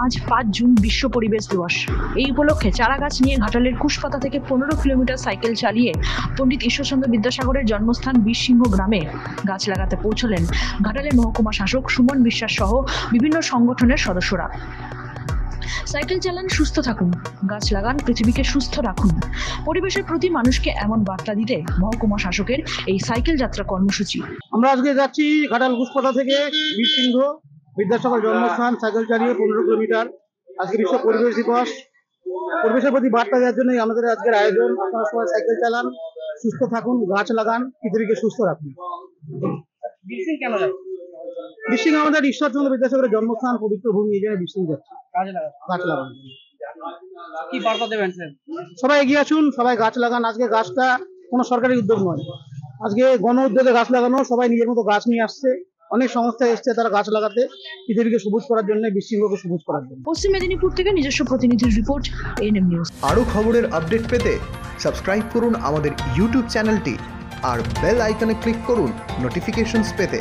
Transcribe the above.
আজ 5 জুন বিশ্ব পরিবেশ দিবস। এই উপলক্ষে চারা গাছ নিয়ে ঘাটালের কুশপাতা থেকে 15 কিলোমিটার সাইকেল চালিয়ে পণ্ডিত ঈশ্বরচন্দ্র বিদ্যাসাগরের জন্মস্থান বীরসিংহ গ্রামে গাছ লাগাতে পৌঁছলেন ঘাটালের মহকুমা শাসক সুমন বিশ্বাস সহ বিভিন্ন সংগঠনের সদস্যরা। সাইকেল চালান, সুস্থ থাকুন, গাছ লাগান, পৃথিবীকে সুস্থ রাখুন। পরিবেশের প্রতি মানুষকে এমন বার্তা দিতে মহকুমা শাসকের এই সাইকেল যাত্রা কর্মসূচি। আমরা আজকে যাচ্ছি ঘাটাল কুশপাতা থেকে বীরসিংহ বিদ্যাসাগর জন্মস্থান সাইকেল চালিয়ে 15 কিলোমিটার। আজকে বিশ্ব পরিবেশ দিবস। পরিবেশের প্রতি বার্তা দেওয়ার জন্যই আমাদের আজকের আয়োজন। আপনারা সবাই সাইকেল চালান, সুস্থ থাকুন, গাছ লাগান, পৃথিবীকে সুস্থ রাখুন। বীরসিংহ আমাদের ঈশ্বরচন্দ্র বিদ্যাসাগরের জন্মস্থান, পবিত্র ভূমি, এই জন্য বীরসিংহ যাচ্ছে গাছ লাগান। কি বার্তা দেবেন স্যার? সবাই এগিয়ে আসুন, সবাই গাছ লাগান। আজকে গাছটা কোনো সরকারি উদ্যোগ নয়, আজকে গণ উদ্যোগে গাছ লাগানো। সবাই নিজের মতো গাছ নিয়ে আসছে, অনেক সংস্থা এসছে তারা গাছ লাগাতে, পৃথিবীকে সবুজ করার জন্য, বীরসিংহকে সবুজ করার জন্য। পশ্চিম মেদিনীপুর থেকে নিজস্ব প্রতিনিধির রিপোর্ট, এএনএম নিউজ। আরও খবরের আপডেট পেতে সাবস্ক্রাইব করুন আমাদের ইউটিউব চ্যানেলটি আর বেল আইকনে ক্লিক করুন নোটিফিকেশনস পেতে।